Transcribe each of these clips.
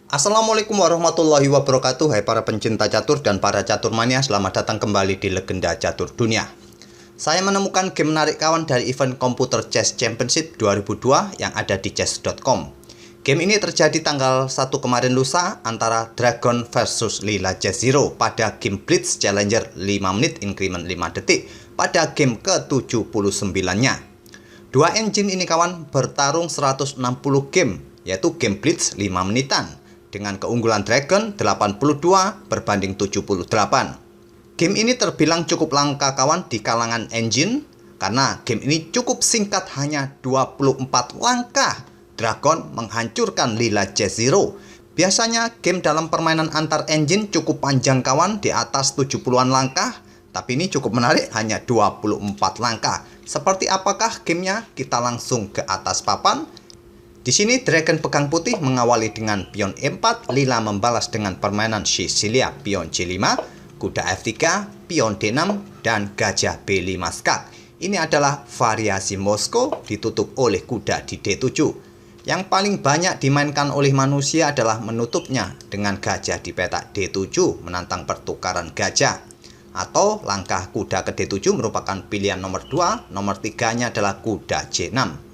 Assalamualaikum warahmatullahi wabarakatuh. Hai para pencinta catur dan para catur mania, selamat datang kembali di Legenda Catur Dunia. Saya menemukan game menarik kawan dari event Computer Chess Championship 2002 yang ada di chess.com. Game ini terjadi tanggal 1 kemarin lusa antara Dragon versus Lila Chess Zero pada game Blitz Challenger 5 menit increment 5 detik pada game ke-79-nya. Dua engine ini kawan bertarung 160 game, yaitu game Blitz 5 menitan dengan keunggulan Dragon 82 berbanding 78. Game ini terbilang cukup langka kawan di kalangan engine karena game ini cukup singkat, hanya 24 langkah. Dragon menghancurkan Lila Chess Zero. Biasanya game dalam permainan antar engine cukup panjang kawan, di atas 70-an langkah, tapi ini cukup menarik, hanya 24 langkah. Seperti apakah gamenya? Kita langsung ke atas papan. Di sini Dragon pegang putih mengawali dengan pion E4, Lila membalas dengan permainan Sicilia pion C5, kuda F3, pion D6, dan gajah B5 skak. Ini adalah variasi Moskow ditutup oleh kuda di D7. Yang paling banyak dimainkan oleh manusia adalah menutupnya dengan gajah di petak D7 menantang pertukaran gajah. Atau langkah kuda ke D7 merupakan pilihan nomor 2, nomor 3-nya adalah kuda C6.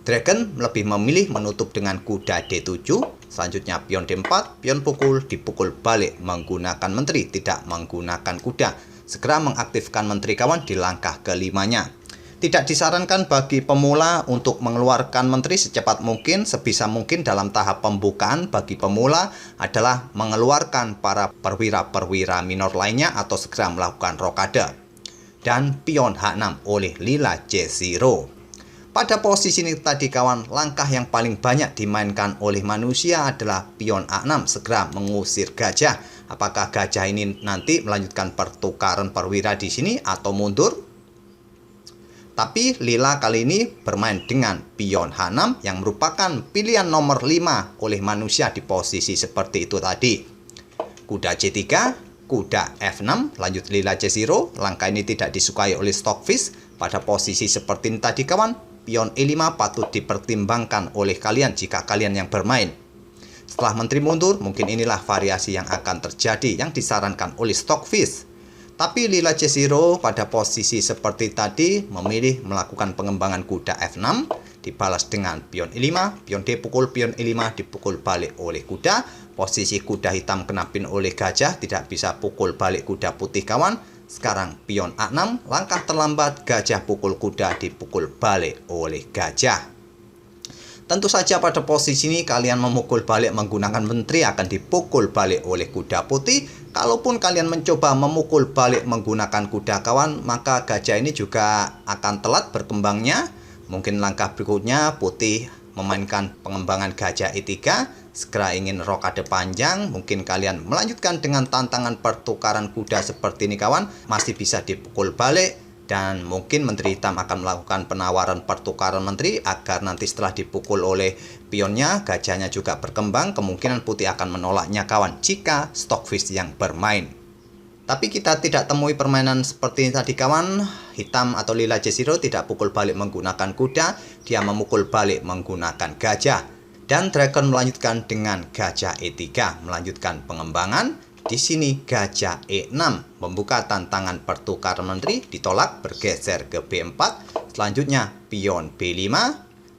Dragon lebih memilih menutup dengan kuda D7, selanjutnya pion D4, pion pukul dipukul balik menggunakan menteri, tidak menggunakan kuda. Segera mengaktifkan menteri kawan di langkah kelimanya. Tidak disarankan bagi pemula untuk mengeluarkan menteri secepat mungkin. Sebisa mungkin dalam tahap pembukaan bagi pemula adalah mengeluarkan para perwira-perwira minor lainnya atau segera melakukan rokade. Dan pion H6 oleh Lila Chess Zero. Pada posisi ini tadi kawan, langkah yang paling banyak dimainkan oleh manusia adalah pion A6, segera mengusir gajah. Apakah gajah ini nanti melanjutkan pertukaran perwira di sini atau mundur? Tapi Lila kali ini bermain dengan pion H6 yang merupakan pilihan nomor 5 oleh manusia di posisi seperti itu tadi. Kuda C3, kuda F6, lanjut Lila Chess Zero. Langkah ini tidak disukai oleh Stockfish. Pada posisi seperti ini tadi kawan, pion E5 patut dipertimbangkan oleh kalian jika kalian yang bermain. Setelah menteri mundur, mungkin inilah variasi yang akan terjadi yang disarankan oleh Stockfish. Tapi Lila Chess Zero pada posisi seperti tadi memilih melakukan pengembangan kuda F6, dibalas dengan pion E5, pion D pukul, pion E5 dipukul balik oleh kuda. Posisi kuda hitam kena pin oleh gajah, tidak bisa pukul balik kuda putih kawan. Sekarang pion A6, langkah terlambat, gajah pukul kuda dipukul balik oleh gajah. Tentu saja pada posisi ini kalian memukul balik menggunakan menteri akan dipukul balik oleh kuda putih. Kalaupun kalian mencoba memukul balik menggunakan kuda kawan, maka gajah ini juga akan telat berkembangnya. Mungkin langkah berikutnya putih memainkan pengembangan gajah E3, segera ingin rokade panjang. Mungkin kalian melanjutkan dengan tantangan pertukaran kuda seperti ini kawan, masih bisa dipukul balik. Dan mungkin menteri hitam akan melakukan penawaran pertukaran menteri agar nanti setelah dipukul oleh pionnya, gajahnya juga berkembang. Kemungkinan putih akan menolaknya kawan jika Stockfish yang bermain. Tapi kita tidak temui permainan seperti ini tadi kawan. Hitam atau Lila Chess Zero tidak pukul balik menggunakan kuda, dia memukul balik menggunakan gajah. Dan Dragon melanjutkan dengan gajah E3, melanjutkan pengembangan. Di sini gajah E6 membuka tantangan pertukaran menteri, ditolak, bergeser ke B4. Selanjutnya pion B5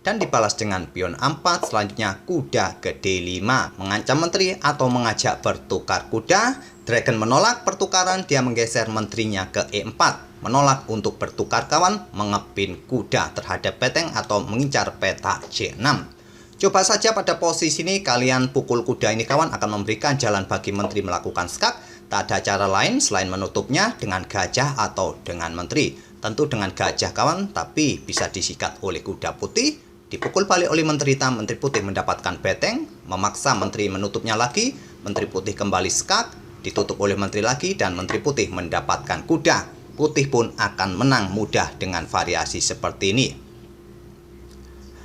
dan dibalas dengan pion A4. Selanjutnya kuda ke D5, mengancam menteri atau mengajak bertukar kuda. Dragon menolak pertukaran, dia menggeser menterinya ke E4, menolak untuk bertukar kawan, mengepin kuda terhadap peteng atau mengincar petak C6. Coba saja pada posisi ini kalian pukul kuda ini kawan, akan memberikan jalan bagi menteri melakukan skak. Tak ada cara lain selain menutupnya dengan gajah atau dengan menteri. Tentu dengan gajah kawan, tapi bisa disikat oleh kuda putih, dipukul balik oleh menteri hitam, menteri putih mendapatkan beteng, memaksa menteri menutupnya lagi, menteri putih kembali skak, ditutup oleh menteri lagi, dan menteri putih mendapatkan kuda. Putih pun akan menang mudah dengan variasi seperti ini.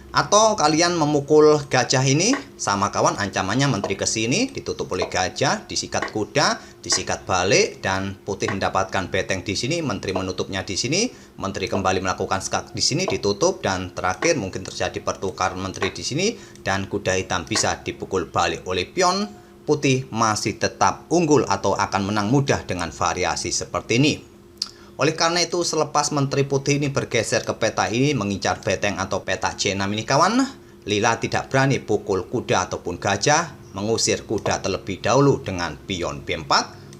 Atau kalian memukul gajah ini, sama kawan, ancamannya menteri ke sini, ditutup oleh gajah, disikat kuda, disikat balik, dan putih mendapatkan beteng di sini, menteri menutupnya di sini, menteri kembali melakukan skak di sini, ditutup, dan terakhir mungkin terjadi pertukaran menteri di sini, dan kuda hitam bisa dipukul balik oleh pion, putih masih tetap unggul atau akan menang mudah dengan variasi seperti ini. Oleh karena itu, selepas menteri putih ini bergeser ke peta ini mengincar beteng atau peta C6 ini kawan, lila tidak berani pukul kuda ataupun gajah, mengusir kuda terlebih dahulu dengan pion B4,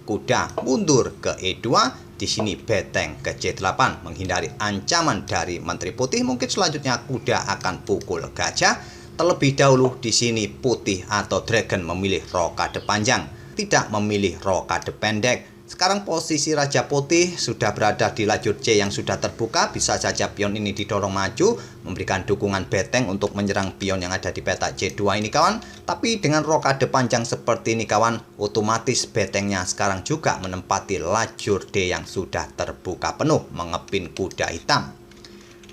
kuda mundur ke E2, di sini beteng ke C8 menghindari ancaman dari menteri putih. Mungkin selanjutnya kuda akan pukul gajah. Terlebih dahulu di sini putih atau dragon memilih rokade panjang, tidak memilih rokade pendek. Sekarang posisi Raja Putih sudah berada di lajur C yang sudah terbuka. Bisa saja pion ini didorong maju, memberikan dukungan beteng untuk menyerang pion yang ada di peta C2 ini kawan. Tapi dengan rokade panjang seperti ini kawan, otomatis betengnya sekarang juga menempati lajur D yang sudah terbuka penuh, mengepin kuda hitam.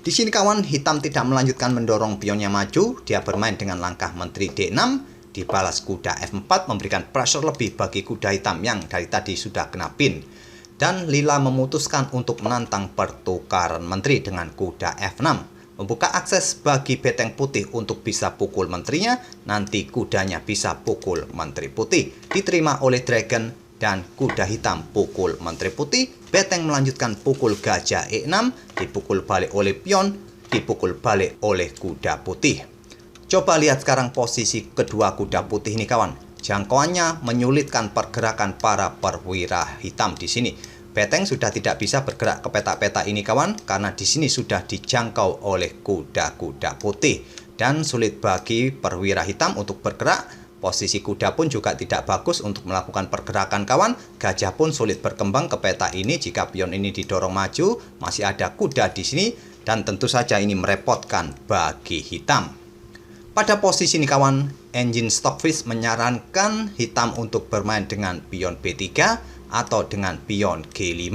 Di sini kawan, hitam tidak melanjutkan mendorong pionnya maju. Dia bermain dengan langkah menteri D6. Dibalas kuda F4 memberikan pressure lebih bagi kuda hitam yang dari tadi sudah kena pin. Dan lila memutuskan untuk menantang pertukaran menteri dengan kuda F6. Membuka akses bagi beteng putih untuk bisa pukul menterinya. Nanti kudanya bisa pukul menteri putih. Diterima oleh dragon dan kuda hitam pukul menteri putih. Beteng melanjutkan pukul gajah E6. Dipukul balik oleh pion. Dipukul balik oleh kuda putih. Coba lihat sekarang posisi kedua kuda putih ini kawan. Jangkauannya menyulitkan pergerakan para perwira hitam di sini. Beteng sudah tidak bisa bergerak ke peta-peta ini kawan, karena di sini sudah dijangkau oleh kuda-kuda putih dan sulit bagi perwira hitam untuk bergerak. Posisi kuda pun juga tidak bagus untuk melakukan pergerakan kawan. Gajah pun sulit berkembang ke peta ini jika pion ini didorong maju. Masih ada kuda di sini dan tentu saja ini merepotkan bagi hitam. Pada posisi ini kawan, engine Stockfish menyarankan hitam untuk bermain dengan pion B3 atau dengan pion G5.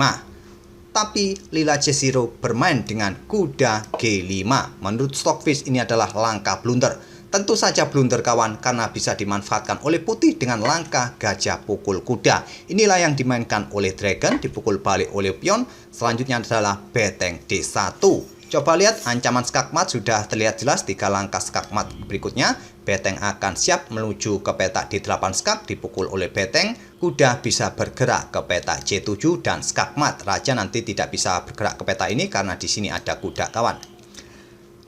Tapi lila C0 bermain dengan kuda G5. Menurut Stockfish ini adalah langkah blunder. Tentu saja blunder kawan, karena bisa dimanfaatkan oleh putih dengan langkah gajah pukul kuda. Inilah yang dimainkan oleh dragon, dipukul balik oleh pion. Selanjutnya adalah beteng D1. Coba lihat, ancaman skakmat sudah terlihat jelas. 3 langkah skakmat berikutnya, beteng akan siap menuju ke peta D8 skak, dipukul oleh beteng. Kuda bisa bergerak ke peta C7 dan skakmat. Raja nanti tidak bisa bergerak ke peta ini karena di sini ada kuda kawan.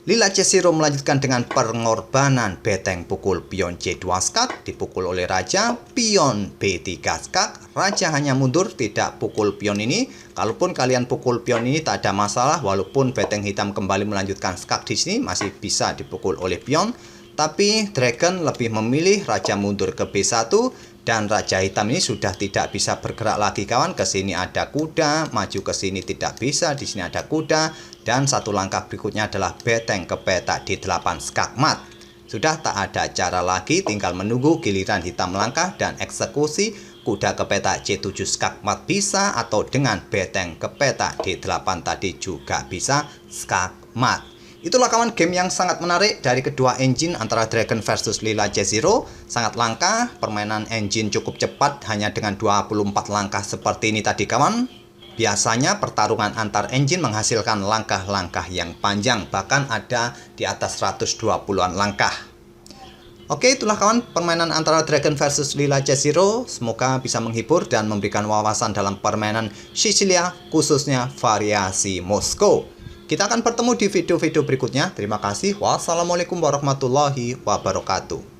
Lila C0 melanjutkan dengan pengorbanan beteng pukul pion C2 skak, dipukul oleh raja, pion B3 skak. Raja hanya mundur, tidak pukul pion ini. Kalaupun kalian pukul pion ini tak ada masalah, walaupun beteng hitam kembali melanjutkan skak di sini masih bisa dipukul oleh pion. Tapi dragon lebih memilih raja mundur ke B1 dan raja hitam ini sudah tidak bisa bergerak lagi kawan. Ke sini ada kuda, maju ke sini tidak bisa, di sini ada kuda. Dan satu langkah berikutnya adalah beteng ke peta D8 skakmat. Sudah tak ada cara lagi, tinggal menunggu giliran hitam melangkah dan eksekusi. Kuda ke peta C7 skakmat bisa, atau dengan beteng ke peta D8 tadi juga bisa skakmat. Itulah kawan game yang sangat menarik dari kedua engine antara Dragon versus Lila C0. Sangat langka, permainan engine cukup cepat hanya dengan 24 langkah seperti ini tadi kawan. Biasanya pertarungan antar engine menghasilkan langkah-langkah yang panjang, bahkan ada di atas 120-an langkah. Oke, itulah kawan permainan antara Dragon versus Lila C0. Semoga bisa menghibur dan memberikan wawasan dalam permainan Sicilia, khususnya variasi Moskow. Kita akan bertemu di video-video berikutnya. Terima kasih. Wassalamualaikum warahmatullahi wabarakatuh.